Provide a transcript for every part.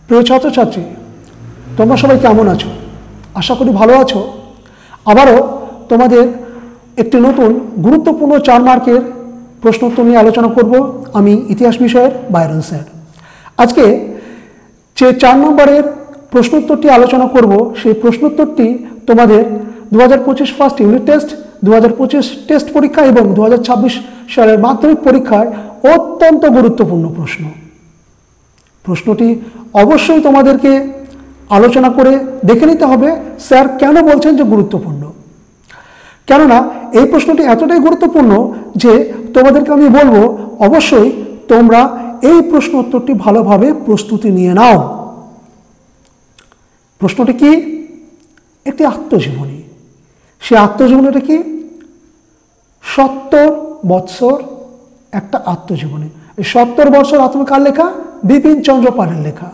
প্রিয় ছাত্রছাত্রী, তোমরা সবাই কেমন আছো? আশা করি ভালো আছো। আবারও তোমাদের একটি নতুন গুরুত্বপূর্ণ 4 মার্কের প্রশ্নোত্তর নিয়ে আলোচনা করব আমি ইতিহাস বিষয়ের বাইরন স্যার। আজকে যে 4 নম্বরের প্রশ্নোত্তরটি আলোচনা করব, সেই প্রশ্নোত্তরটি তোমাদের 2025 ফার্স্ট ইউনিট টেস্ট, 2025 টেস্ট পরীক্ষা এবং 2026 সালের মাধ্যমিক পরীক্ষায় অত্যন্ত গুরুত্বপূর্ণ প্রশ্ন। প্রশ্নটি অবশ্যই তোমাদেরকে আলোচনা করে দেখে নিতে হবে স্যার কেন বলছেন যে গুরুত্বপূর্ণ। কেননা এই প্রশ্নটি এতটাই গুরুত্বপূর্ণ যে তোমাদেরকে আমি বলবো অবশ্যই তোমরা এই প্রশ্ন উত্তরটি ভালোভাবে প্রস্তুতি নিয়ে নাও। প্রশ্নটি কি? একটি আত্মজীবনী। সেই আত্মজীবনীটা কি? 70 বৎসর একটা আত্মজীবনী। এই 70 বৎসর আত্মকার লেখা, বিপিন চন্দ্র পালের লেখা।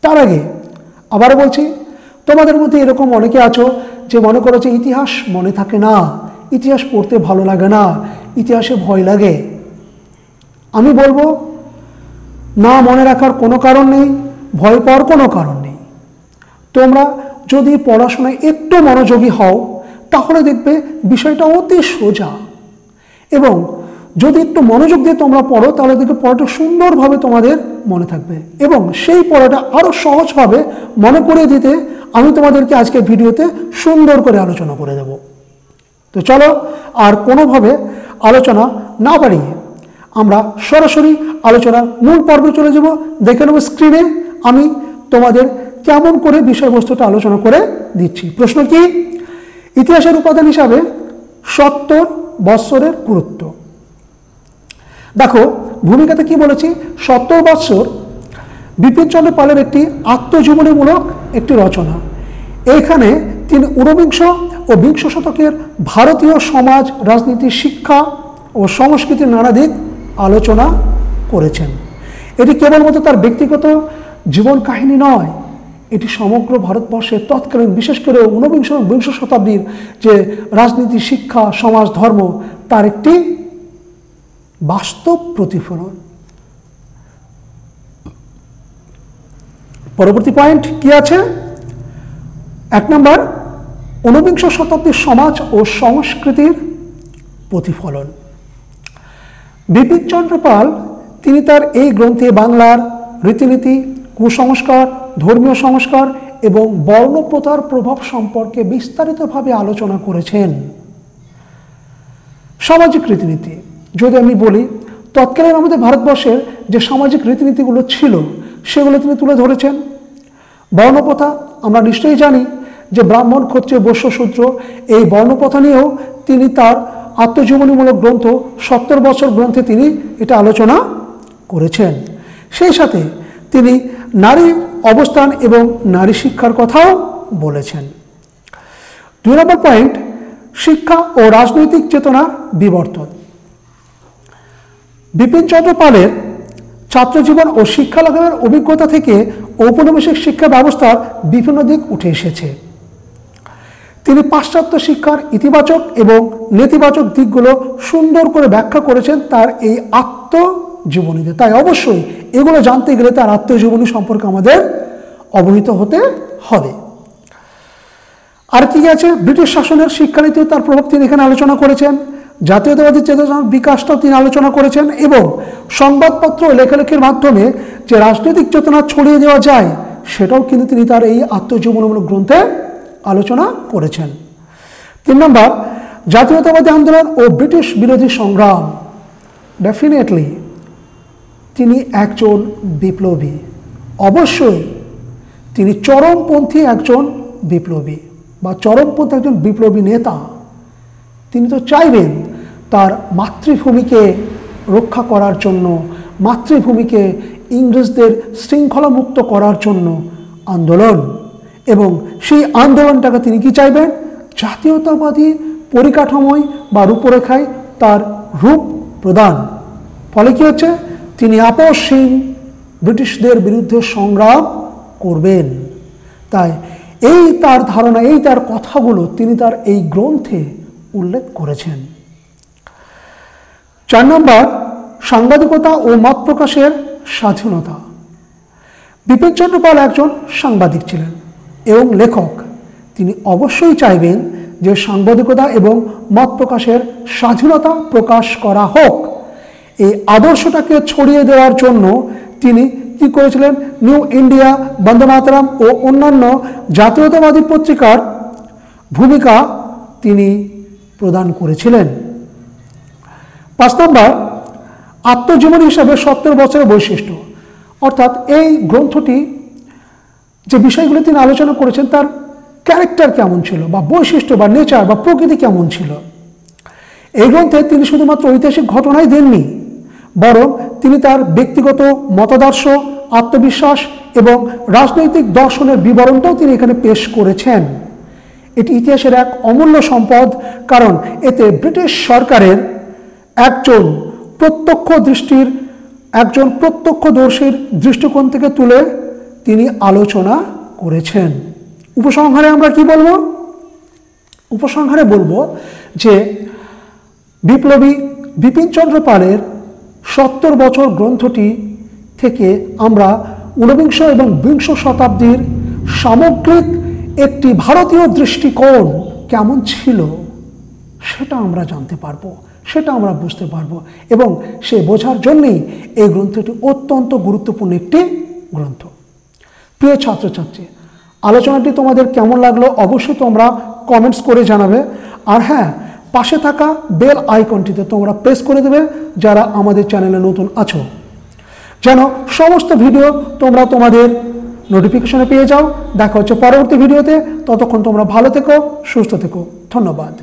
তার আগে আবার বলছি, তোমাদের মধ্যে এরকম অনেকে আছো যে মনে করো যে ইতিহাস মনে থাকে না, ইতিহাস পড়তে ভালো লাগে না, ইতিহাসে ভয় লাগে। আমি বলবো না, মনে রাখার কোনো কারণ নেই, ভয় পাওয়ার কোনো কারণ নেই। তোমরা যদি পড়াশোনায় একটু মনোযোগী হও তাহলে দেখবে বিষয়টা অতি সোজা, এবং যদি একটু মনোযোগ দিয়ে তোমরা পড়ো তাহলে দেখবে পড়াটা সুন্দরভাবে তোমাদের মনে থাকবে, এবং সেই পড়াটা আরও সহজভাবে মনে করিয়ে দিতে আমি তোমাদেরকে আজকে ভিডিওতে সুন্দর করে আলোচনা করে দেব। তো চলো আর কোনোভাবে আলোচনা না বাড়িয়ে আমরা সরাসরি আলোচনার মূল পর্বে চলে যাব। দেখে নেব স্ক্রিনে আমি তোমাদের কেমন করে বিষয়বস্তুটা আলোচনা করে দিচ্ছি। প্রশ্ন কি? ইতিহাসের উপাদান হিসাবে 70 বৎসরের গুরুত্ব। দেখো ভূমিকাতে কি বলেছি, 70 বৎসর বিপিনচন্দ্র পালের একটি আত্মজীবনীমূলক একটি রচনা। এইখানে তিনি ঊনবিংশ ও বিংশ শতকের ভারতীয় সমাজ, রাজনীতি, শিক্ষা ও সংস্কৃতির নানা দিক আলোচনা করেছেন। এটি কেবলমাত্র তার ব্যক্তিগত জীবন কাহিনী নয়, এটি সমগ্র ভারতবর্ষের তৎকালীন বিশেষ করে ঊনবিংশ ও বিংশ শতাব্দীর যে রাজনীতি, শিক্ষা, সমাজ, ধর্ম তার একটি বাস্তব প্রতিফলন। পরবর্তী পয়েন্ট কি আছে? 1 নম্বর, ঊনবিংশ শতাব্দীর সমাজ ও সংস্কৃতির প্রতিফলন। বিপিনচন্দ্র পাল তিনি তার এই গ্রন্থে বাংলার রীতিনীতি, কুসংস্কার, ধর্মীয় সংস্কার এবং বর্ণপ্রথার প্রভাব সম্পর্কে বিস্তারিতভাবে আলোচনা করেছেন। সামাজিক রীতিনীতি যদি আমি বলি, তৎকালীন আমাদের ভারতবর্ষের যে সামাজিক রীতিনীতিগুলো ছিল সেগুলো তিনি তুলে ধরেছেন। বর্ণপ্রথা আমরা নিশ্চয়ই জানি যে ব্রাহ্মণ, ক্ষত্রিয়, বৈশ্য, শূদ্র, এই বর্ণপ্রথা নিয়েও তিনি তার আত্মজীবনীমূলক গ্রন্থ 70 বছর গ্রন্থে তিনি এটা আলোচনা করেছেন। সেই সাথে তিনি নারী অবস্থান এবং নারী শিক্ষার কথাও বলেছেন। 2 নম্বর পয়েন্ট, শিক্ষা ও রাজনৈতিক চেতনা বিবর্তন। বিপিনচন্দ্র পালের ছাত্রজীবন ও শিক্ষা লাভের অভিজ্ঞতা থেকে ঔপনিবেশিক শিক্ষা ব্যবস্থার বিভিন্ন দিক উঠে এসেছে। তিনি পাশ্চাত্য শিক্ষার ইতিবাচক এবং নেতিবাচক দিকগুলো সুন্দর করে ব্যাখ্যা করেছেন তার এই আত্মজীবনীতে। তাই অবশ্যই এগুলো জানতে গেলে তার আত্মজীবনী সম্পর্কে আমাদের অবহিত হতে হবে। আর কি আছে? ব্রিটিশ শাসনের শিক্ষানীতিও তার প্রভাব তিনি এখানে আলোচনা করেছেন। জাতীয়তাবাদী চেতনার বিকাশটাও তিনি আলোচনা করেছেন, এবং সংবাদপত্র ও লেখালেখির মাধ্যমে যে রাজনৈতিক চেতনা ছড়িয়ে দেওয়া যায় সেটাও কিন্তু তিনি তার এই আত্মজীবনীমূলক গ্রন্থে আলোচনা করেছেন। 3 নম্বর, জাতীয়তাবাদী আন্দোলন ও ব্রিটিশ বিরোধী সংগ্রাম। ডেফিনেটলি তিনি একজন বিপ্লবী, অবশ্যই তিনি চরমপন্থী একজন বিপ্লবী বা চরমপন্থী একজন বিপ্লবী নেতা। তিনি তো চাইবেন তার মাতৃভূমিকে রক্ষা করার জন্য, মাতৃভূমিকে ইংরেজদের শৃঙ্খলামুক্ত করার জন্য আন্দোলন, এবং সেই আন্দোলনটাকে তিনি কি চাইবেন? জাতীয়তাবাদী পরিকাঠামোয় বা রূপরেখায় তার রূপ প্রদান। ফলে কি হচ্ছে? তিনি আপোষহীন ব্রিটিশদের বিরুদ্ধে সংগ্রাম করবেন। তাই এই তার ধারণা, এই তার কথাগুলো তিনি তার এই গ্রন্থে উল্লেখ করেছেন। 4 নম্বর, সাংবাদিকতা ও মত প্রকাশের স্বাধীনতা। বিপিনচন্দ্র পাল একজন সাংবাদিক ছিলেন এবং লেখক। তিনি অবশ্যই চাইবেন যে সাংবাদিকতা এবং মত প্রকাশের স্বাধীনতা প্রকাশ করা হোক। এই আদর্শটাকে ছড়িয়ে দেওয়ার জন্য তিনি কি করেছিলেন, নিউ ইন্ডিয়া, বন্দে মাতরম ও অন্যান্য জাতীয়তাবাদী পত্রিকার ভূমিকা তিনি প্রদান করেছিলেন। 5 নম্বর, আত্মজীবনী হিসাবে 70 বছরের বৈশিষ্ট্য। অর্থাৎ এই গ্রন্থটি যে বিষয়গুলো তিনি আলোচনা করেছেন তার ক্যারেক্টার কেমন ছিল, বা বৈশিষ্ট্য বা নেচার বা প্রকৃতি কেমন ছিল। এই গ্রন্থে তিনি শুধুমাত্র ঐতিহাসিক ঘটনাই দেননি, বরং তিনি তার ব্যক্তিগত মতাদর্শ, আত্মবিশ্বাস এবং রাজনৈতিক দর্শনের বিবরণটাও তিনি এখানে পেশ করেছেন। এটি ইতিহাসের এক অমূল্য সম্পদ, কারণ এতে ব্রিটিশ সরকারের একজন প্রত্যক্ষদর্শীর দৃষ্টিকোণ থেকে তুলে তিনি আলোচনা করেছেন। উপসংহারে আমরা কি বলবো? উপসংহারে বলবো যে বিপ্লবী বিপিনচন্দ্র পালের 70 বছর গ্রন্থটি থেকে আমরা ঊনবিংশ এবং বিংশ শতাব্দীর সামগ্রিক একটি ভারতীয় দৃষ্টিকোণ কেমন ছিল সেটা আমরা জানতে পারবো, সেটা আমরা বুঝতে পারবো, এবং সে বোঝার জন্যই এই গ্রন্থটি অত্যন্ত গুরুত্বপূর্ণ একটি গ্রন্থ। প্রিয় ছাত্রছাত্রী, আলোচনাটি তোমাদের কেমন লাগলো অবশ্যই তোমরা কমেন্টস করে জানাবে। আর হ্যাঁ, পাশে থাকা বেল আইকনটিতে তোমরা প্রেস করে দেবে যারা আমাদের চ্যানেলে নতুন আছো, যেন সমস্ত ভিডিও তোমরা তোমাদের নোটিফিকেশনে পেয়ে যাও। দেখা হচ্ছে পরবর্তী ভিডিওতে। ততক্ষণ তোমরা ভালো থেকো, সুস্থ থেকো। ধন্যবাদ।